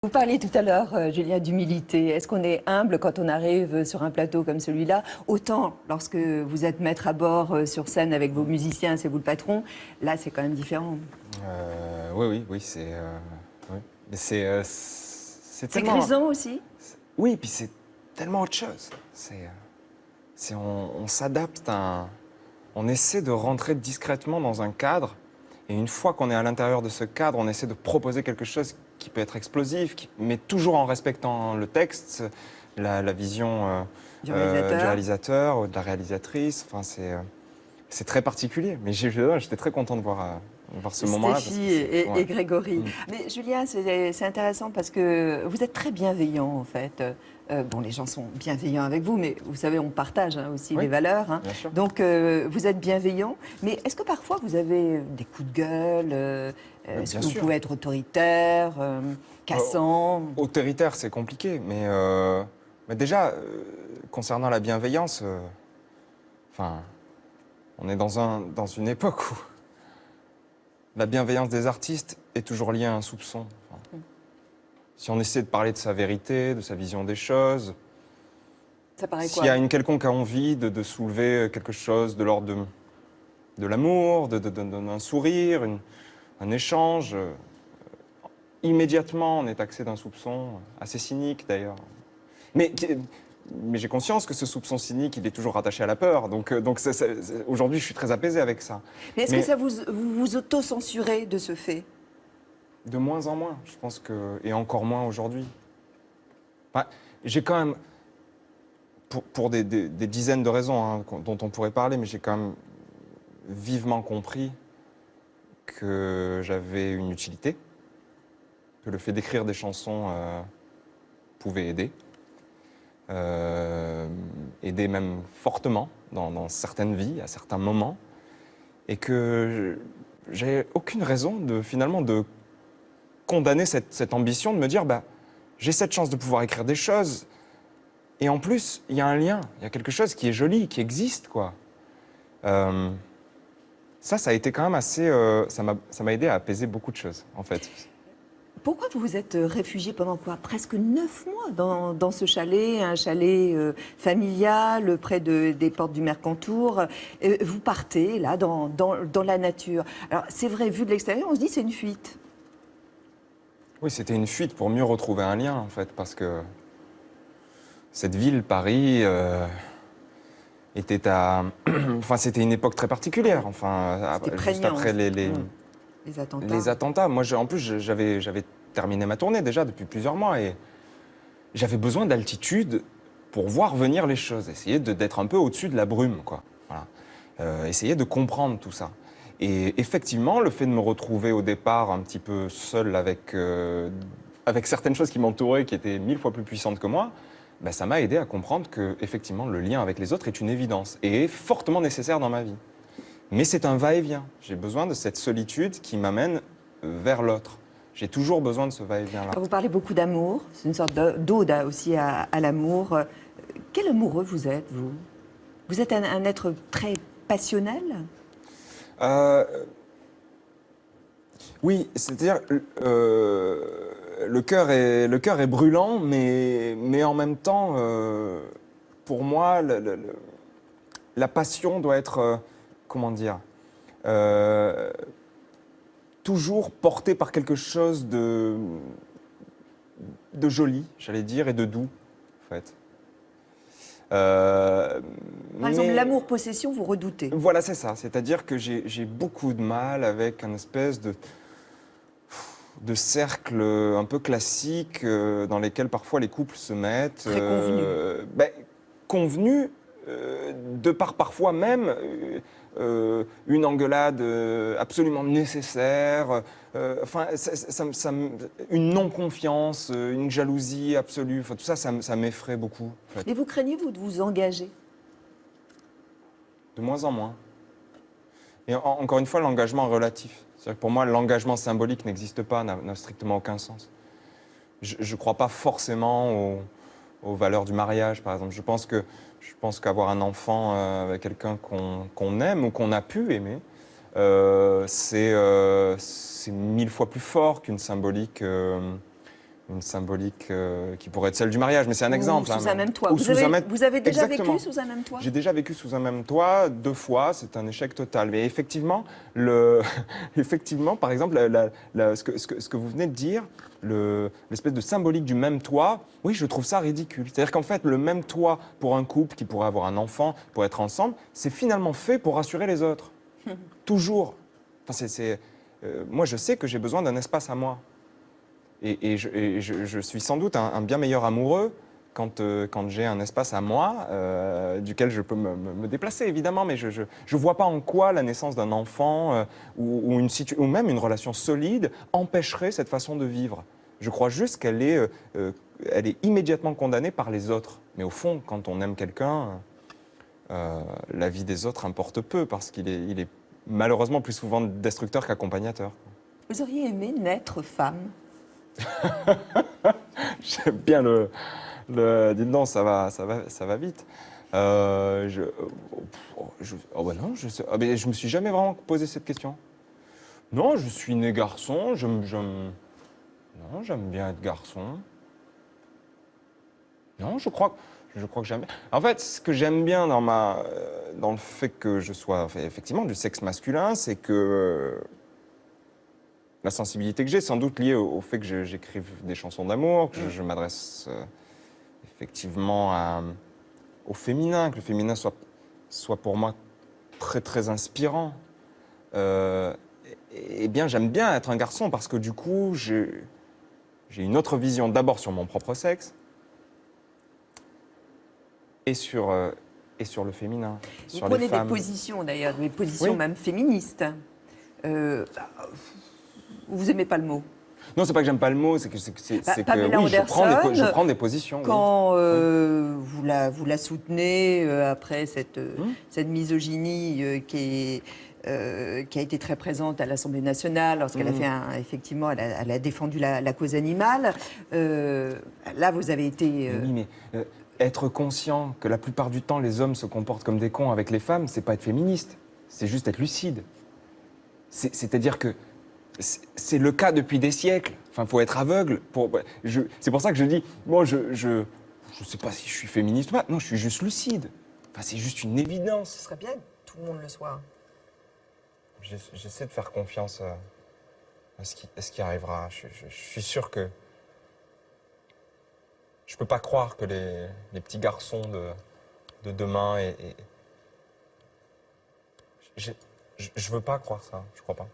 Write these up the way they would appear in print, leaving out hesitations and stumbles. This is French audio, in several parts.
Vous parliez tout à l'heure, Julien, d'humilité. Est-ce qu'on est humble quand on arrive sur un plateau comme celui-là? Autant lorsque vous êtes maître à bord sur scène avec vos musiciens, c'est vous le patron. Là, c'est quand même différent. Oui, oui. Mais c'est C'est tellement... grisant aussi? Oui, puis c'est tellement autre chose. On s'adapte on essaie de rentrer discrètement dans un cadre. Et une fois qu'on est à l'intérieur de ce cadre, on essaie de proposer quelque chose qui peut être explosif, mais toujours en respectant le texte, la vision Du du réalisateur. réalisateur ou de la réalisatrice. Enfin, c'est très particulier. Mais j'étais très content de voir ce moment-là. Stéphie et Ouais. Grégory. Mais Julien, c'est intéressant parce que vous êtes très bienveillant en fait. Bon, les gens sont bienveillants avec vous, mais vous savez, on partage aussi Oui, les valeurs. bien sûr. Donc, vous êtes bienveillant. Mais est-ce que parfois vous avez des coups de gueule est-ce Bien que vous sûr. pouvez être autoritaire, cassant? Autoritaire, c'est compliqué, mais déjà, concernant la bienveillance, enfin, on est dans une époque où la bienveillance des artistes est toujours liée à un soupçon. Enfin, si on essaie de parler de sa vérité, de sa vision des choses, Ça paraît s'il quoi? y a une quelconque envie de soulever quelque chose de l'ordre de l'amour, d'un sourire, un échange, immédiatement on est taxé d'un soupçon, assez cynique d'ailleurs. Mais, mais j'ai conscience que ce soupçon cynique, il est toujours rattaché à la peur. Donc aujourd'hui, je suis très apaisé avec ça. Mais est-ce que Mais ça vous auto-censurez de ce fait? de moins en moins, je pense que, et encore moins aujourd'hui. Enfin, j'ai quand même, pour des dizaines de raisons dont on pourrait parler, mais j'ai quand même vivement compris que j'avais une utilité, que le fait d'écrire des chansons pouvait aider. Aider même fortement dans certaines vies, à certains moments, et que j'ai aucune raison finalement de condamner cette ambition, de me dire j'ai cette chance de pouvoir écrire des choses, et en plus il y a un lien, il y a quelque chose qui est joli, qui existe, quoi. Ça a été quand même assez... ça m'a aidé à apaiser beaucoup de choses, en fait. Pourquoi vous vous êtes réfugié pendant quoi? Presque 9 mois dans ce chalet, un chalet familial près des portes du Mercantour. Vous partez là dans la nature. Alors c'est vrai, vu de l'extérieur, on se dit c'est une fuite. Oui, c'était une fuite pour mieux retrouver un lien, en fait, parce que cette ville, Paris, était à... enfin, c'était une époque très particulière, enfin, C'était juste prégnant. après Les attentats. les attentats. Moi, en plus, j'avais terminé ma tournée déjà depuis plusieurs mois, et j'avais besoin d'altitude pour voir venir les choses, essayer d'être un peu au-dessus de la brume, quoi. Voilà. Essayer de comprendre tout ça. Et effectivement, le fait de me retrouver au départ un petit peu seul avec certaines choses qui m'entouraient, qui étaient 1000 fois plus puissantes que moi, ça m'a aidé à comprendre que effectivement le lien avec les autres est une évidence et est fortement nécessaire dans ma vie. Mais c'est un va-et-vient. J'ai besoin de cette solitude qui m'amène vers l'autre. J'ai toujours besoin de ce va-et-vient-là. Vous parlez beaucoup d'amour. C'est une sorte d'ode aussi à l'amour. Quel amoureux vous êtes, vous? Vous êtes un être très passionnel? Oui, c'est-à-dire le cœur est brûlant, mais en même temps, pour moi, la passion doit être, comment dire, euh, toujours portée par quelque chose de joli, j'allais dire, et de doux, en fait. Par exemple, Mais- l'amour-possession, vous redoutez. Voilà, c'est ça. C'est-à-dire que j'ai beaucoup de mal avec un espèce de cercle un peu classique dans lesquels parfois les couples se mettent. Très convenu. Convenu, de par parfois même une engueulade absolument nécessaire, enfin, une non-confiance, une jalousie absolue. Enfin, tout ça, ça m'effraie beaucoup. En fait. Et vous craignez, vous, de vous engager? De moins en moins. Et encore une fois, l'engagement est relatif. C'est-à-dire que pour moi, l'engagement symbolique n'existe pas, n'a strictement aucun sens. Je ne crois pas forcément aux valeurs du mariage, par exemple. Je pense qu'avoir un enfant avec quelqu'un qu'on aime ou qu'on a pu aimer, c'est 1000 fois plus fort qu'une symbolique une symbolique qui pourrait être celle du mariage, mais c'est un exemple. Ou sous un même toit. Ou sous un même- Vous avez déjà Exactement. vécu sous un même toit? J'ai déjà vécu sous un même toit 2 fois, c'est un échec total. Mais effectivement, effectivement par exemple, ce que vous venez de dire, l'espèce de symbolique du même toit, oui, je trouve ça ridicule. C'est-à-dire qu'en fait, le même toit pour un couple qui pourrait avoir un enfant, pour être ensemble, c'est finalement fait pour rassurer les autres. Toujours. Enfin, moi, je sais que j'ai besoin d'un espace à moi. Et je suis sans doute un bien meilleur amoureux quand j'ai un espace à moi duquel je peux me déplacer, évidemment, mais je ne vois pas en quoi la naissance d'un enfant ou même une relation solide empêcherait cette façon de vivre. Je crois juste qu'elle est, elle est immédiatement condamnée par les autres. Mais au fond, quand on aime quelqu'un, la vie des autres importe peu parce il est malheureusement plus souvent destructeur qu'accompagnateur. Vous auriez aimé naître femme? J'aime bien dites donc, ça va vite. Oh bah non, mais je me suis jamais vraiment posé cette question. Non, je suis né garçon. Non, j'aime bien être garçon. Non, je crois que j'aime bien. En fait, ce que j'aime bien dans le fait que je sois effectivement du sexe masculin, c'est que la sensibilité que j'ai, sans doute liée au fait que j'écrive des chansons d'amour, que je m'adresse effectivement au féminin, que le féminin soit pour moi très très inspirant. Eh bien, j'aime bien être un garçon parce que du coup, j'ai une autre vision d'abord sur mon propre sexe et sur le féminin, Vous sur les prenez des femmes. positions d'ailleurs, des positions Oui. même féministes. Vous aimez pas le mot? Non, c'est pas que j'aime pas le mot, c'est que Pamela oui, je Anderson, prends des positions. Oui. Quand vous la soutenez après cette misogynie qui a été très présente à l'Assemblée nationale, lorsqu'elle a fait effectivement, elle a défendu la cause animale. Là, vous avez été. Oui, mais être conscient que la plupart du temps, les hommes se comportent comme des cons avec les femmes, c'est pas être féministe, c'est juste être lucide. C'est-à-dire que c'est le cas depuis des siècles. Enfin, faut être aveugle. C'est pour ça que je dis, moi, je sais pas si je suis féministe ou pas. Non, je suis juste lucide. Enfin, c'est juste une évidence. Ce serait bien que tout le monde le soit. J'essaie de faire confiance à ce qui arrivera. Je suis sûr que je peux pas croire que les petits garçons de demain je veux pas croire ça. Je crois pas.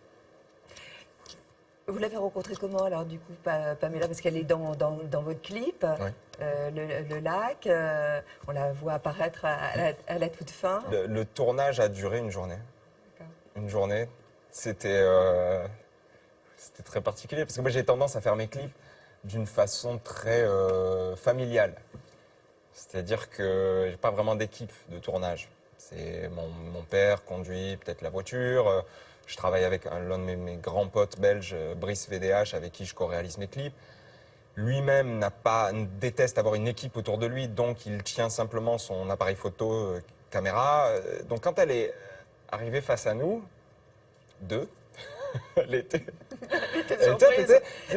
Vous l'avez rencontrée comment alors du coup, Pamela, parce qu'elle est dans votre clip, Oui. le lac, on la voit apparaître à la toute fin. Le tournage a duré une journée. D'accord. Une journée. C'était très particulier parce que moi j'ai tendance à faire mes clips d'une façon très familiale. C'est-à-dire que j'ai pas vraiment d'équipe de tournage. C'est mon père conduit peut-être la voiture. Je travaille avec l'un de mes grands potes belges, Brice VDH, avec qui je co-réalise mes clips. Lui-même déteste avoir une équipe autour de lui, donc il tient simplement son appareil photo, caméra. Donc quand elle est arrivée face à nous, elle était...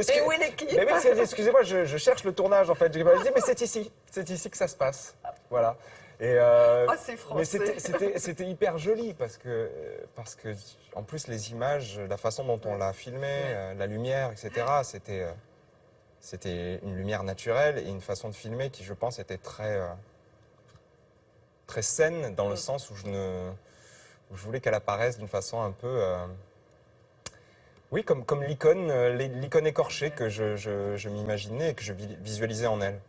Et où est l'équipe? Mais oui, excusez-moi, je cherche le tournage en fait. Je dis, mais c'est ici que ça se passe. Voilà. Et c'est mais français. c'était hyper joli parce que en plus les images, la façon dont on l'a filmé, la lumière, etc. C'était une lumière naturelle et une façon de filmer qui, je pense, était très très saine dans le sens où je voulais qu'elle apparaisse d'une façon un peu oui, comme l'icône écorchée que je m'imaginais et que je visualisais en elle.